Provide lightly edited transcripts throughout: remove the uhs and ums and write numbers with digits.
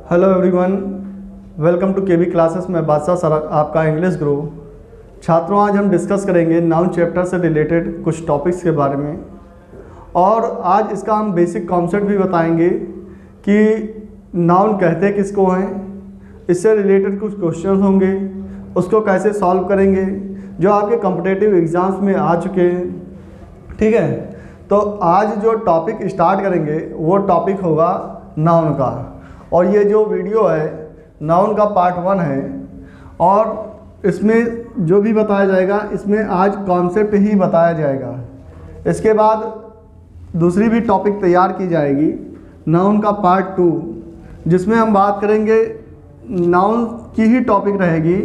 Hello everyone, welcome to KB classes में Badshah sir आपका English गुरु। छात्रों, आज हम डिस्कस करेंगे नाउन चैप्टर से रिलेटेड कुछ टॉपिक्स के बारे में और आज इसका हम बेसिक कॉन्सेप्ट भी बताएंगे कि नाउन कहते किसको हैं। इससे रिलेटेड कुछ क्वेश्चंस होंगे, उसको कैसे सॉल्व करेंगे जो आपके कॉम्पिटिटिव एग्ज़ाम्स में आ चुके हैं। ठीक है, तो आज जो टॉपिक स्टार्ट करेंगे वो टॉपिक होगा नाउन का, और ये जो वीडियो है नाउन का पार्ट 1 है और इसमें जो भी बताया जाएगा इसमें आज कॉन्सेप्ट ही बताया जाएगा। इसके बाद दूसरी भी टॉपिक तैयार की जाएगी नाउन का पार्ट 2, जिसमें हम बात करेंगे नाउन की ही टॉपिक रहेगी।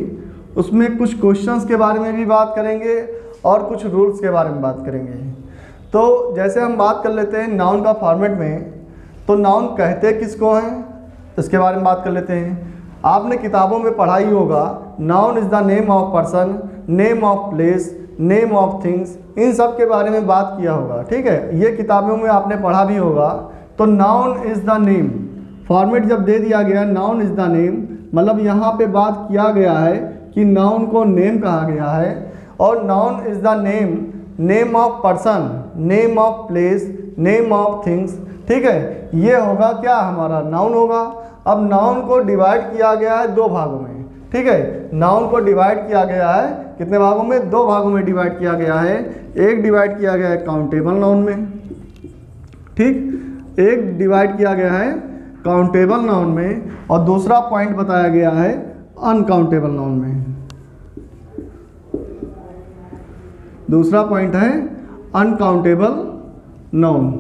उसमें कुछ क्वेश्चंस के बारे में भी बात करेंगे और कुछ रूल्स के बारे में बात करेंगे। तो जैसे हम बात कर लेते हैं नाउन का फॉर्मेट में, तो नाउन कहते किसको हैं इसके बारे में बात कर लेते हैं। आपने किताबों में पढ़ा ही होगा, noun is the name of person, name of place, name of things, इन सब के बारे में बात किया होगा। ठीक है, ये किताबों में आपने पढ़ा भी होगा। तो noun is the name format जब दे दिया गया, नाउन इज़ द नेम, मतलब यहाँ पे बात किया गया है कि नाउन को नेम कहा गया है। और noun is the name, name of person, name of place, name of things. ठीक है, ये होगा क्या, हमारा नाउन होगा। अब नाउन को डिवाइड किया गया है 2 भागों में। ठीक है, नाउन को डिवाइड किया गया है कितने भागों में, 2 भागों में डिवाइड किया गया है। एक डिवाइड किया गया है काउंटेबल नाउन में, ठीक, एक डिवाइड किया गया है काउंटेबल नाउन में, और दूसरा पॉइंट बताया गया है अनकाउंटेबल नाउन में। दूसरा पॉइंट है अनकाउंटेबल नाउन।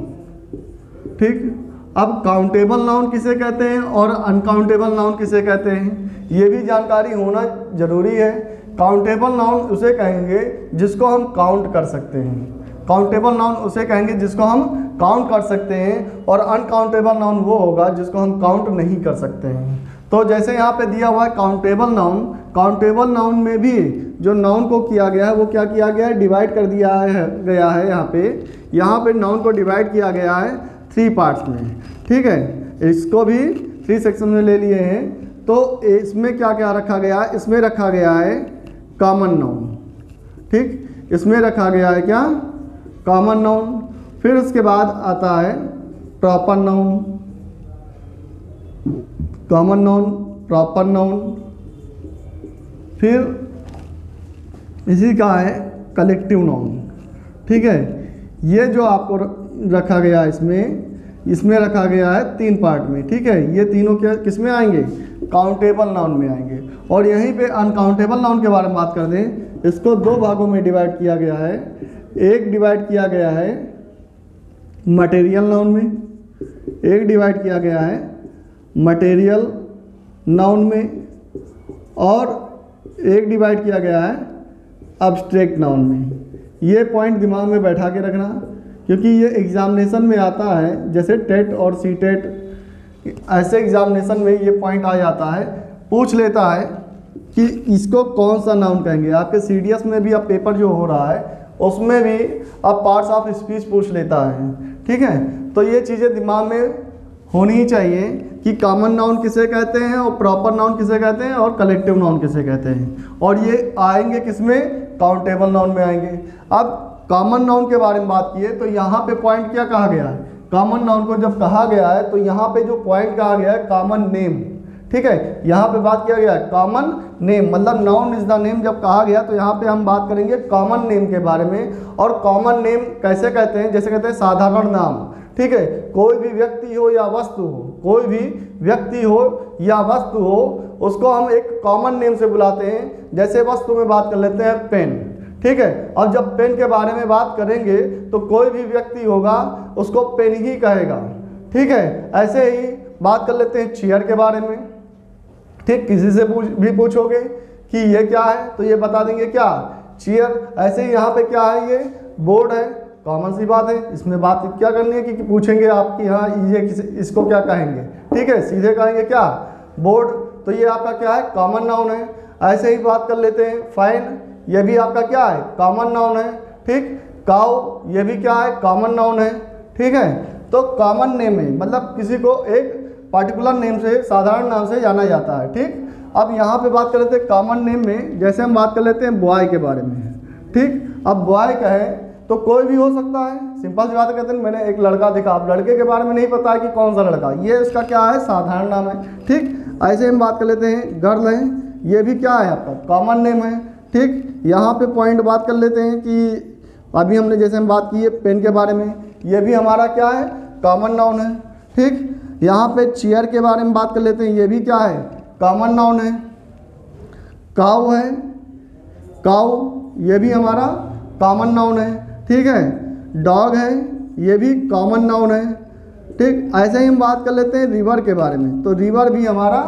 ठीक, अब काउंटेबल नाउन किसे कहते हैं और अनकाउंटेबल नाउन किसे कहते हैं, ये भी जानकारी होना ज़रूरी है। काउंटेबल नाउन उसे कहेंगे जिसको हम काउंट कर सकते हैं, काउंटेबल नाउन उसे कहेंगे जिसको हम काउंट कर सकते हैं, और अनकाउंटेबल नाउन वो होगा जिसको हम काउंट नहीं कर सकते हैं। तो जैसे यहाँ पे दिया हुआ है काउंटेबल नाउन, काउंटेबल नाउन में भी जो नाउन को किया गया है वो क्या किया गया है, डिवाइड कर दिया गया है। यहाँ पे नाउन को डिवाइड किया गया है 3 पार्ट्स में। ठीक है, इसको भी 3 सेक्शन में ले लिए हैं। तो इसमें क्या क्या रखा गया है, इसमें रखा गया है कॉमन नाउन। ठीक, इसमें रखा गया है क्या, कॉमन नाउन। फिर उसके बाद आता है proper noun, common noun, proper noun. फिर इसी का है कलेक्टिव नाउन। ठीक है, ये जो आपको रखा गया है इसमें रखा गया है 3 पार्ट में। ठीक है, ये तीनों क्या किस में आएंगे, काउंटेबल नाउन में आएंगे। और यहीं पे अनकाउंटेबल नाउन के बारे में बात कर दें, इसको 2 भागों में डिवाइड किया गया है। एक डिवाइड किया गया है मटेरियल नाउन में, एक डिवाइड किया गया है मटेरियल नाउन में, और एक डिवाइड किया गया है अब्स्ट्रैक्ट नाउन में। ये पॉइंट दिमाग में बैठा के रखना, क्योंकि ये एग्जामिनेशन में आता है। जैसे टेट और सी टेट ऐसे एग्जामिनेशन में ये पॉइंट आ जाता है, पूछ लेता है कि इसको कौन सा नाउन कहेंगे। आपके सीडीएस में भी अब पेपर जो हो रहा है उसमें भी अब पार्ट्स ऑफ स्पीच पूछ लेता है। ठीक है, तो ये चीज़ें दिमाग में होनी ही चाहिए कि कॉमन नाउन किसे कहते हैं और प्रॉपर नाउन किसे कहते हैं और कलेक्टिव नाउन किसे कहते हैं, और ये आएंगे किसमें, काउंटेबल नाउन में आएंगे। अब कॉमन नाउन के बारे में बात की है तो यहाँ पे पॉइंट क्या कहा गया है, कॉमन नाउन को जब कहा गया है तो यहाँ पे जो पॉइंट कहा गया है कॉमन नेम। ठीक है, यहाँ पे बात किया गया है कॉमन नेम, मतलब नाउन इज द नेम जब कहा गया तो यहाँ पे हम बात करेंगे कॉमन नेम के बारे में। और कॉमन नेम कैसे कहते हैं, जैसे कहते हैं साधारण नाम। ठीक है, कोई भी व्यक्ति हो या वस्तु हो, कोई भी व्यक्ति हो या वस्तु हो, उसको हम एक कॉमन नेम से बुलाते हैं। जैसे वस्तु में बात कर लेते हैं पेन। ठीक है, और जब पेन के बारे में बात करेंगे तो कोई भी व्यक्ति होगा उसको पेन ही कहेगा। ठीक है, ऐसे ही बात कर लेते हैं चेयर के बारे में। ठीक, किसी से भी पूछोगे कि ये क्या है तो ये बता देंगे क्या, चेयर। ऐसे ही यहाँ पे क्या है, ये बोर्ड है, कॉमन सी बात है। इसमें बात क्या करनी है कि पूछेंगे आप कि हाँ ये इसको क्या कहेंगे। ठीक है, सीधे कहेंगे क्या, बोर्ड। तो ये आपका क्या है, कॉमन नाउन है। ऐसे ही बात कर लेते हैं फाइन, ये भी आपका क्या है, कॉमन नाउन है। ठीक, काउ, ये भी क्या है, कॉमन नाउन है। ठीक है, तो कॉमन नेम है, मतलब किसी को एक पार्टिकुलर नेम से, साधारण नाम से जाना जाता है। ठीक, अब यहाँ पे बात कर लेते हैं कॉमन नेम में। जैसे हम बात कर लेते हैं बॉय के बारे में। ठीक, अब बॉय कहे तो कोई भी हो सकता है, सिंपल सी बात कहते हैं मैंने एक लड़का देखा, अब लड़के के बारे में नहीं पता है कि कौन सा लड़का, ये इसका क्या है, साधारण नाम है। ठीक, ऐसे हम बात कर लेते हैं गर्ल है, ये भी क्या है आपका कॉमन नेम है। ठीक, यहाँ पे पॉइंट बात कर लेते हैं कि अभी हमने जैसे हम बात की है पेन के बारे में, ये भी हमारा क्या है, कॉमन नाउन है। ठीक, यहाँ पे चेयर के बारे में बात कर लेते हैं, ये भी क्या है, कॉमन नाउन है। काऊ है, काऊ ये भी हमारा कॉमन नाउन है। ठीक है, डॉग है, ये भी कॉमन नाउन है। ठीक, ऐसे ही हम बात कर लेते हैं रिवर के बारे में, तो रिवर भी हमारा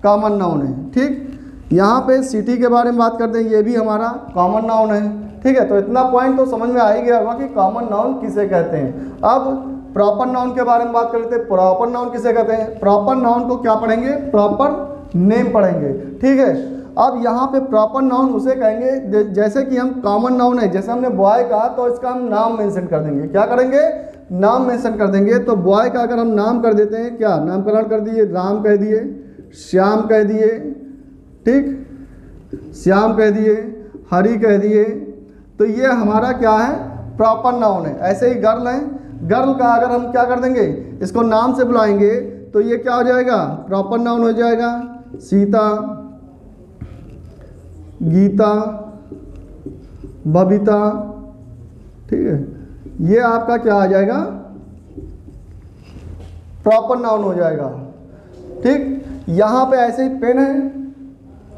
कॉमन नाउन है। ठीक, यहाँ पे सिटी के बारे में बात करते हैं, ये भी हमारा कॉमन नाउन है। ठीक है, तो इतना पॉइंट तो समझ में आ ही गया होगा कि कॉमन नाउन किसे कहते हैं। अब प्रॉपर नाउन के बारे में बात कर लेते हैं, प्रॉपर नाउन किसे कहते हैं। प्रॉपर नाउन को क्या पढ़ेंगे, प्रॉपर नेम पढ़ेंगे। ठीक है, अब यहाँ पे प्रॉपर नाउन उसे कहेंगे जैसे कि हम कॉमन नाउन है, जैसे हमने बॉय कहा तो इसका हम नाम मेंशन कर देंगे। क्या करेंगे, नाम मेंशन कर देंगे। तो बॉय का अगर हम नाम कर देते हैं, क्या नामकरण कर दिए, राम कह दिए, श्याम कह दिए, ठीक, श्याम कह दिए, हरि कह दिए, तो ये हमारा क्या है, प्रॉपर नाउन है। ऐसे ही गर्ल है, गर्ल का अगर हम क्या कर देंगे, इसको नाम से बुलाएंगे तो ये क्या हो जाएगा, प्रॉपर नाउन हो जाएगा। सीता, गीता, बबीता, ठीक है, ये आपका क्या आ जाएगा, प्रॉपर नाउन हो जाएगा। ठीक, यहाँ पे ऐसे ही पेन है,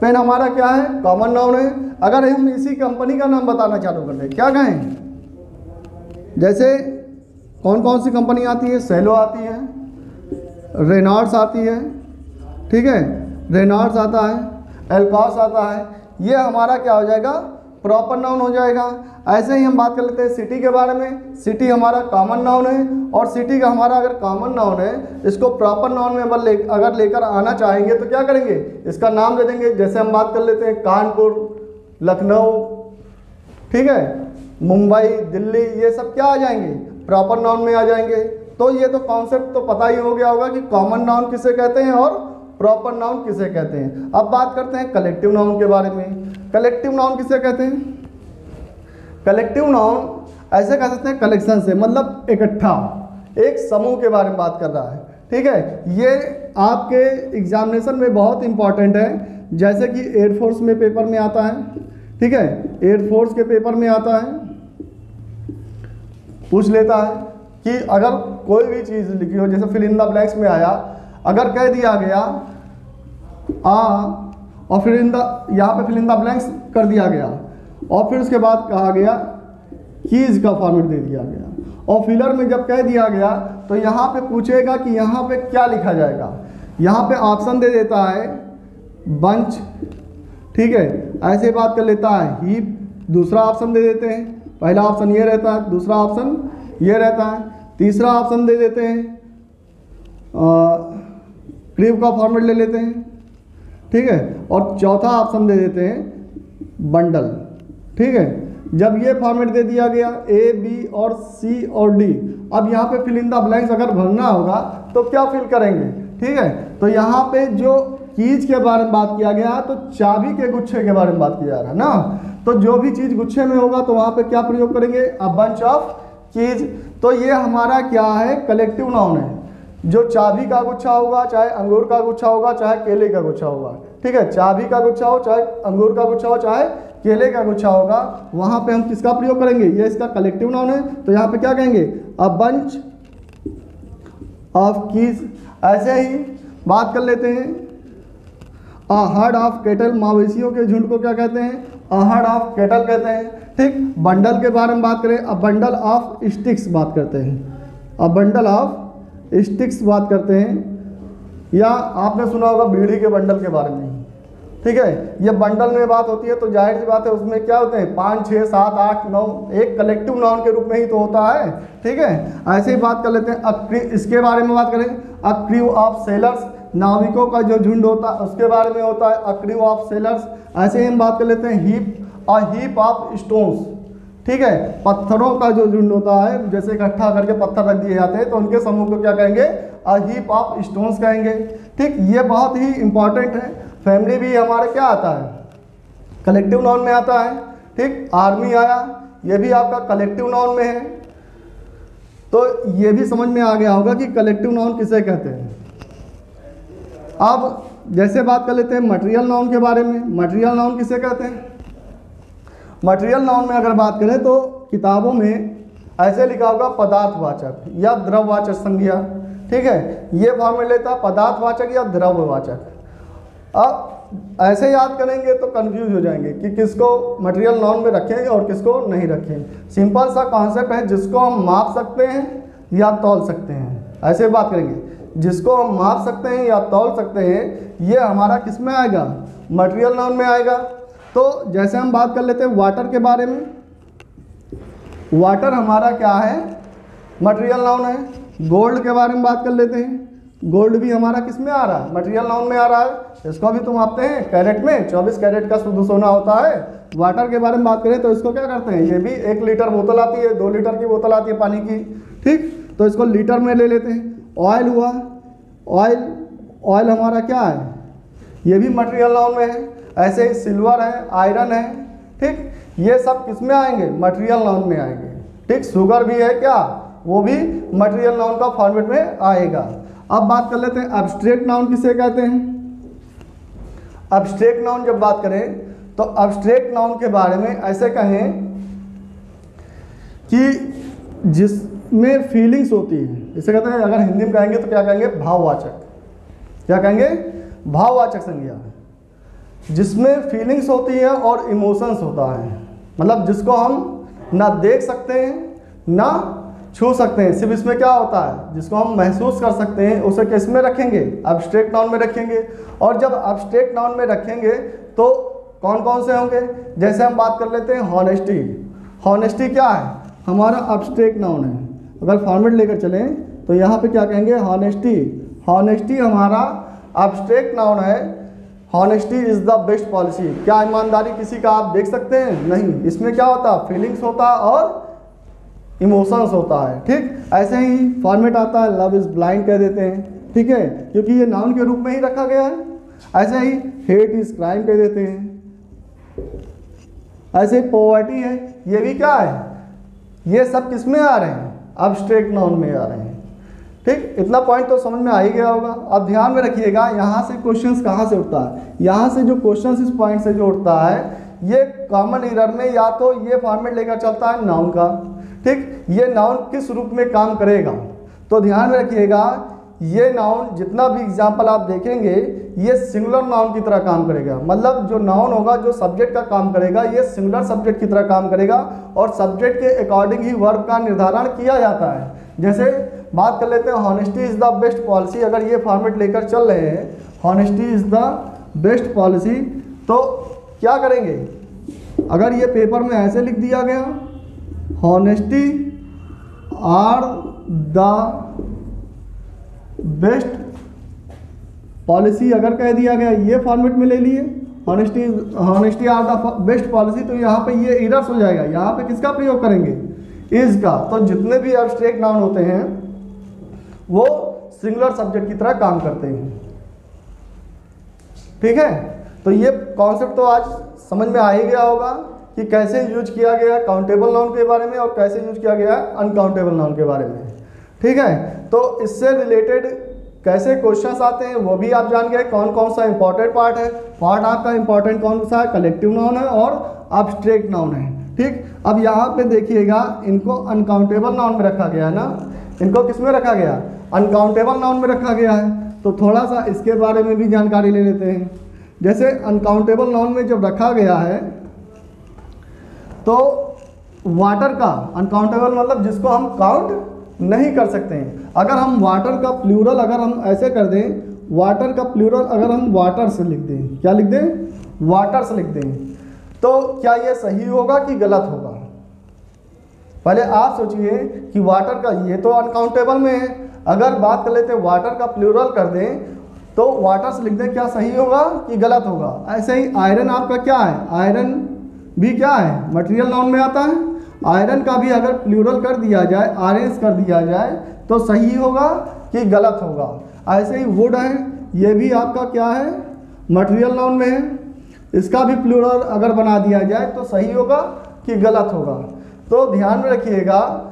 पेन हमारा क्या है, कॉमन नाउन है। अगर हम इसी कंपनी का नाम बताना चालू कर दें, क्या कहें, जैसे कौन कौन सी कंपनी आती है, सेलो आती है, रेनॉल्ड्स आती है, ठीक है, रेनॉल्ड्स आता है, एल्कॉस आता है, ये हमारा क्या हो जाएगा, प्रॉपर नाउन हो जाएगा। ऐसे ही हम बात कर लेते हैं सिटी के बारे में, सिटी हमारा कॉमन नाउन है, और सिटी का हमारा अगर कॉमन नाउन है, इसको प्रॉपर नाउन में अगर लेकर आना चाहेंगे तो क्या करेंगे, इसका नाम दे देंगे। जैसे हम बात कर लेते हैं कानपुर, लखनऊ, ठीक है, मुंबई, दिल्ली, ये सब क्या आ जाएंगे, प्रॉपर नाउन में आ जाएंगे। तो ये तो कॉन्सेप्ट तो पता ही हो गया होगा कि कॉमन नाउन किसे कहते हैं और प्रॉपर नाउन किसे कहते हैं। अब बात करते हैं कलेक्टिव नाउन के बारे में। कलेक्टिव नाउन किसे कहते हैं, कलेक्टिव नाउन ऐसे कह सकते हैं कलेक्शन से, मतलब इकट्ठा, एक समूह के बारे में बात कर रहा है। ठीक है, ये आपके एग्जामिनेशन में बहुत इंपॉर्टेंट है, जैसे कि एयरफोर्स में पेपर में आता है। ठीक है, एयरफोर्स के पेपर में आता है, पूछ लेता है कि अगर कोई भी चीज़ लिखी हो, जैसे फिल इन द ब्लैंक्स में आया, अगर कह दिया गया और फिर यहाँ पे फिल इन द ब्लैंक्स कर दिया गया, और फिर उसके बाद कहा गया कीज का फॉर्मेट दे दिया गया, और फिलर में जब कह दिया गया तो यहाँ पे पूछेगा कि यहाँ पे क्या लिखा जाएगा। यहाँ पे ऑप्शन दे देता है बंच, ठीक है, ऐसे बात कर लेता है हीप, दूसरा ऑप्शन दे देते हैं, पहला ऑप्शन ये रहता है, दूसरा ऑप्शन ये रहता है, तीसरा ऑप्शन दे देते हैं क्रीव का फॉर्मेट ले लेते हैं, ठीक है, और चौथा ऑप्शन दे देते हैं बंडल। ठीक है, जब ये फॉर्मेट दे दिया गया ए, बी और सी और डी, अब यहाँ पे फिल इन द ब्लैंक्स अगर भरना होगा तो क्या फिल करेंगे। ठीक है, तो यहाँ पे जो कीज के बारे में बात किया गया, तो चाबी के गुच्छे के बारे में बात किया जा रहा है ना, तो जो भी चीज़ गुच्छे में होगा तो वहाँ पे क्या प्रयोग करेंगे, अ बंच ऑफ कीज। तो ये हमारा क्या है, कलेक्टिव नाउन है। जो चाबी का गुच्छा होगा, चाहे अंगूर का गुच्छा होगा, चाहे केले का गुच्छा होगा, ठीक है, चाबी का गुच्छा हो, चाहे अंगूर का गुच्छा हो, चाहे केले का गुच्छा होगा, वहाँ पे हम किसका प्रयोग करेंगे, ये इसका कलेक्टिव नाउन है। तो यहाँ पे क्या कहेंगे, अ बंच ऑफ कीज। ऐसे ही बात कर लेते हैं अ हर्ड ऑफ कैटल, मवेशियों के झुंड को क्या कहते हैं, अ हर्ड ऑफ कैटल कहते हैं। ठीक, बंडल के बारे में बात करें, अ बंडल ऑफ स्टिक्स बात करते हैं, अ बंडल ऑफ स्टिक्स बात करते हैं, या आपने सुना होगा बीड़ी के बंडल के बारे में। ठीक है, ये बंडल में बात होती है तो जाहिर सी बात है उसमें क्या होते हैं, 5, 6, 7, 8, 9, एक कलेक्टिव नाउन के रूप में ही तो होता है। ठीक है, ऐसे ही बात कर लेते हैं इसके बारे में बात करें, अ क्रू ऑफ सेलर्स, नाविकों का जो झुंड होता है उसके बारे में होता है अ क्रू ऑफ सेलर्स। ऐसे ही हम बात कर लेते हैं heap, a heap of stones, ठीक है, पत्थरों का जो झुंड होता है, जैसे इकट्ठा करके पत्थर रख दिए जाते हैं तो उनके समूह को क्या कहेंगे, अ हीप ऑफ स्टोन्स कहेंगे। ठीक, ये बहुत ही इंपॉर्टेंट है। फैमिली भी हमारा क्या आता है, कलेक्टिव नाउन में आता है। ठीक, आर्मी आया, ये भी आपका कलेक्टिव नाउन में है। तो ये भी समझ में आ गया होगा कि कलेक्टिव नाउन किसे कहते हैं। अब जैसे बात कर लेते हैं मटेरियल नाउन के बारे में। मटेरियल नाउन किसे कहते हैं? मटेरियल नाउन में अगर बात करें तो किताबों में ऐसे लिखा होगा पदार्थवाचक या द्रव्यवाचक संज्ञा। ठीक है, ये फॉर्मेट लेता है पदार्थवाचक या द्रव्यवाचक। अब ऐसे याद करेंगे तो कंफ्यूज हो जाएंगे कि किसको मटेरियल नाउन में रखें और किसको नहीं रखें। सिंपल सा कॉन्सेप्ट है, जिसको हम माप सकते हैं या तौल सकते हैं, ऐसे बात करेंगे। जिसको हम माप सकते हैं या तौल सकते हैं, ये हमारा किस में आएगा, मटेरियल नाउन में आएगा। तो जैसे हम बात कर लेते हैं वाटर के बारे में। वाटर हमारा क्या है, मटेरियल नाउन है। गोल्ड के बारे में बात कर लेते हैं। गोल्ड भी हमारा किस में आ रहा है, मटेरियल नाउन में आ रहा है। इसको भी तुम मापते हैं कैरेट में, 24 कैरेट का शुद्ध सोना होता है। वाटर के बारे में बात करें तो इसको क्या करते हैं, ये भी 1 लीटर बोतल आती है, 2 लीटर की बोतल आती है पानी की। ठीक, तो इसको लीटर में ले लेते हैं। ऑयल हुआ, ऑयल हमारा क्या है, ये भी मटेरियल नाउन में है। ऐसे ही सिल्वर है, आयरन है। ठीक, ये सब किस में आएंगे, मटेरियल नाउन में आएंगे। ठीक, शुगर भी है क्या, वो भी मटेरियल नाउन का फॉर्मेट में आएगा। अब बात कर लेते हैं एब्स्ट्रैक्ट नाउन किसे कहते हैं। एब्स्ट्रैक्ट नाउन जब बात करें तो एब्स्ट्रैक्ट नाउन के बारे में ऐसे कहें कि जिसमें फीलिंग्स होती है, इसे कहते हैं, अगर हिंदी में कहेंगे तो क्या कहेंगे, भाववाचक। क्या कहेंगे, भाववाचक संज्ञा। जिसमें फीलिंग्स होती है और इमोशंस होता है, मतलब जिसको हम ना देख सकते हैं ना छू सकते हैं, सिर्फ इसमें क्या होता है, जिसको हम महसूस कर सकते हैं, उसे किस में रखेंगे, एब्स्ट्रैक्ट नाउन में रखेंगे। और जब एब्स्ट्रैक्ट नाउन में रखेंगे तो कौन कौन से होंगे, जैसे हम बात कर लेते हैं हॉनेस्टी। हॉनेस्टी क्या है, हमारा एब्स्ट्रैक्ट नाउन है। अगर फॉर्मेट लेकर चलें तो यहाँ पे क्या कहेंगे, हॉनेस्टी। हॉनेस्टी हमारा एब्स्ट्रैक्ट नाउन है। Honesty is the best policy. क्या ईमानदारी किसी का आप देख सकते हैं, नहीं। इसमें क्या होता है, फीलिंग्स होता है और इमोशंस होता है। ठीक, ऐसे ही फॉर्मेट आता है लव इज़ ब्लाइंड कह देते हैं। ठीक है, क्योंकि ये नाउन के रूप में ही रखा गया है। ऐसे ही हेट इज़ क्राइम कह देते हैं। ऐसे ही पॉवर्टी है, ये भी क्या है, ये सब किस में आ रहे हैं, एब्स्ट्रैक्ट नाउन में आ रहे हैं। ठीक, इतना पॉइंट तो समझ में आ ही गया होगा। अब ध्यान में रखिएगा, यहाँ से क्वेश्चंस कहाँ से उठता है, यहाँ से जो क्वेश्चंस इस पॉइंट से जो उठता है, ये कॉमन एरर में या तो ये फॉर्मेट लेकर चलता है नाउन का। ठीक, ये नाउन किस रूप में काम करेगा, तो ध्यान में रखिएगा, ये नाउन जितना भी एग्जाम्पल आप देखेंगे, ये सिंगुलर नाउन की तरह काम करेगा। मतलब जो नाउन होगा, जो सब्जेक्ट का काम करेगा, ये सिंगुलर सब्जेक्ट की तरह काम करेगा और सब्जेक्ट के अकॉर्डिंग ही वर्ब का निर्धारण किया जाता है। जैसे बात कर लेते हैं honesty is the best policy. अगर ये फॉर्मेट लेकर चल रहे हैं, honesty is the best policy, तो क्या करेंगे, अगर ये पेपर में ऐसे लिख दिया गया, honesty are the best policy, अगर कह दिया गया, ये फॉर्मेट में ले लिए honesty are the best policy, तो यहाँ पे ये इरर्स हो जाएगा। यहाँ पे किसका प्रयोग करेंगे, इज का। तो जितने भी एब्स्ट्रैक्ट नाउन होते हैं वो सिंगुलर सब्जेक्ट की तरह काम करते हैं। ठीक है, तो ये कॉन्सेप्ट तो आज समझ में आ ही गया होगा कि कैसे यूज किया गया काउंटेबल नाउन के बारे में और कैसे यूज किया गया अनकाउंटेबल नाउन के बारे में। ठीक है, तो इससे रिलेटेड कैसे क्वेश्चंस आते हैं वो भी आप जान गए। कौन कौन सा इंपॉर्टेंट पार्ट है, पार्ट आपका इंपॉर्टेंट कौन सा है, कलेक्टिव नाउन है और एब्स्ट्रैक्ट नाउन है। ठीक, अब यहाँ पे देखिएगा, इनको अनकाउंटेबल नाउन में रखा गया है ना, इनको किस में रखा गया, अनकाउंटेबल नाउन में रखा गया है। तो थोड़ा सा इसके बारे में भी जानकारी ले लेते हैं। जैसे अनकाउंटेबल नाउन में जब रखा गया है तो वाटर का अनकाउंटेबल मतलब जिसको हम काउंट नहीं कर सकते हैं। अगर हम वाटर का प्लूरल अगर हम ऐसे कर दें, वाटर का प्लूरल अगर हम वाटर से लिख दें, क्या लिख दें, वाटर से लिख दें, तो क्या ये सही होगा कि गलत होगा। पहले आप सोचिए कि वाटर का, ये तो अनकाउंटेबल में है, अगर बात कर लेते हैं वाटर का प्लूरल कर दें तो वाटर से लिख दें, क्या सही होगा कि गलत होगा। ऐसे ही आयरन आपका क्या है, आयरन भी क्या है, मटेरियल नाउन में आता है। आयरन का भी अगर प्लूरल कर दिया जाए, आयरन्स कर दिया जाए तो सही होगा कि गलत होगा। ऐसे ही वुड है, ये भी आपका क्या है, मटेरियल नाउन में है, इसका भी प्लूरल अगर बना दिया जाए तो सही होगा कि गलत होगा। तो ध्यान में रखिएगा,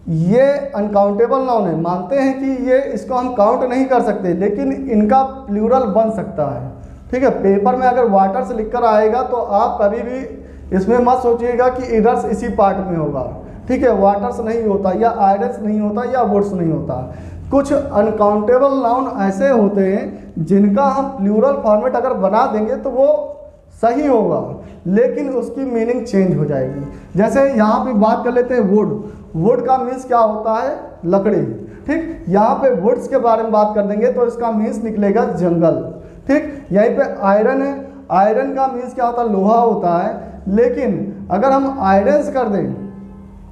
ये अनकाउंटेबल नाउन है, मानते हैं कि ये इसको हम काउंट नहीं कर सकते, लेकिन इनका प्लूरल बन सकता है। ठीक है, पेपर में अगर वाटर्स लिखकर आएगा तो आप कभी भी इसमें मत सोचिएगा कि इधर इसी पार्ट में होगा। ठीक है, वाटर्स नहीं होता, या आयरन्स नहीं होता, या वुड्स नहीं होता। कुछ अनकाउंटेबल नाउन ऐसे होते हैं जिनका हम प्लूरल फॉर्मेट अगर बना देंगे तो वो सही होगा, लेकिन उसकी मीनिंग चेंज हो जाएगी। जैसे यहाँ पे बात कर लेते हैं वुड। वुड का मीन्स क्या होता है, लकड़ी। ठीक, यहाँ पे वुड्स के बारे में बात कर देंगे तो इसका मीन्स निकलेगा जंगल। ठीक, यहीं पे आयरन है, आयरन का मीन्स क्या होता है, लोहा होता है। लेकिन अगर हम आयरन्स कर दें,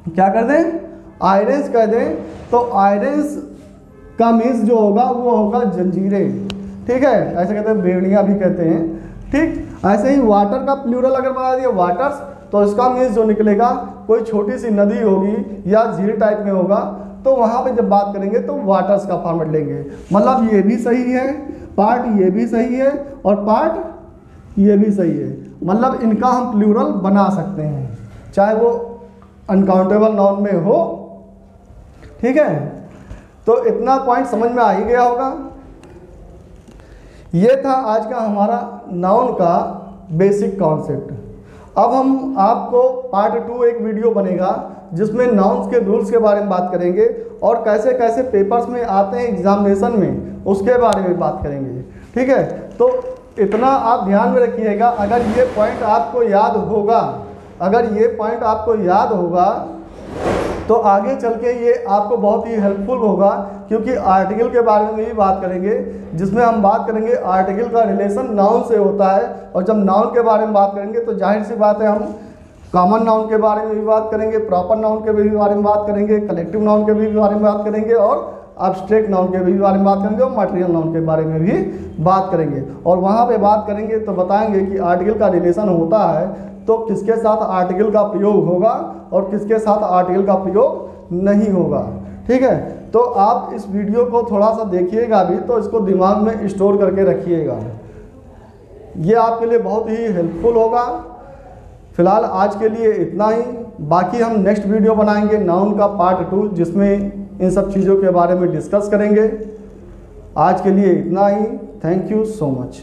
क्या कर दें, आयरन्स कर दें, तो आयरन्स का मीन्स जो होगा वो होगा जंजीरें। ठीक है, ऐसे कहते हैं, बेड़ियाँ भी कहते हैं। ठीक, ऐसे ही वाटर का प्लूरल अगर बना दिया वाटर्स, तो इसका मीन्स जो निकलेगा कोई छोटी सी नदी होगी या झील टाइप में होगा, तो वहाँ पे जब बात करेंगे तो वाटर्स का फॉर्मेट लेंगे। मतलब ये भी सही है, पार्ट ये भी सही है, और पार्ट ये भी सही है। मतलब इनका हम प्लूरल बना सकते हैं, चाहे वो अनकाउंटेबल नाउन में हो। ठीक है, तो इतना पॉइंट समझ में आ ही गया होगा। ये था आज का हमारा नाउन का बेसिक कॉन्सेप्ट। अब हम आपको पार्ट 2 एक वीडियो बनेगा जिसमें नाउन्स के रूल्स के बारे में बात करेंगे और कैसे कैसे पेपर्स में आते हैं एग्जामिनेशन में, उसके बारे में बात करेंगे। ठीक है, तो इतना आप ध्यान में रखिएगा। अगर ये पॉइंट आपको याद होगा, अगर ये पॉइंट आपको याद होगा तो आगे चल के ये आपको बहुत ही हेल्पफुल होगा, क्योंकि आर्टिकल के बारे में भी बात करेंगे, जिसमें हम बात करेंगे आर्टिकल का रिलेशन नाउन से होता है। और जब नाउन के बारे में बात करेंगे तो जाहिर सी बात है हम कॉमन नाउन के बारे में भी बात करेंगे, प्रॉपर नाउन के भी बारे में बात करेंगे, कलेक्टिव नाउन के भी बारे में बात करेंगे, और एब्स्ट्रैक्ट नाउन के भी बारे में बात करेंगे, और मटेरियल नाउन के बारे में भी बात करेंगे। और वहाँ पे बात करेंगे तो बताएंगे कि आर्टिकल का रिलेशन होता है तो किसके साथ आर्टिकल का प्रयोग होगा और किसके साथ आर्टिकल का प्रयोग नहीं होगा। ठीक है, तो आप इस वीडियो को थोड़ा सा देखिएगा भी, तो इसको दिमाग में स्टोर करके रखिएगा, ये आपके लिए बहुत ही हेल्पफुल होगा। फिलहाल आज के लिए इतना ही, बाकी हम नेक्स्ट वीडियो बनाएंगे नाउन का पार्ट 2, जिसमें इन सब चीज़ों के बारे में डिस्कस करेंगे। आज के लिए इतना ही, थैंक यू सो मच।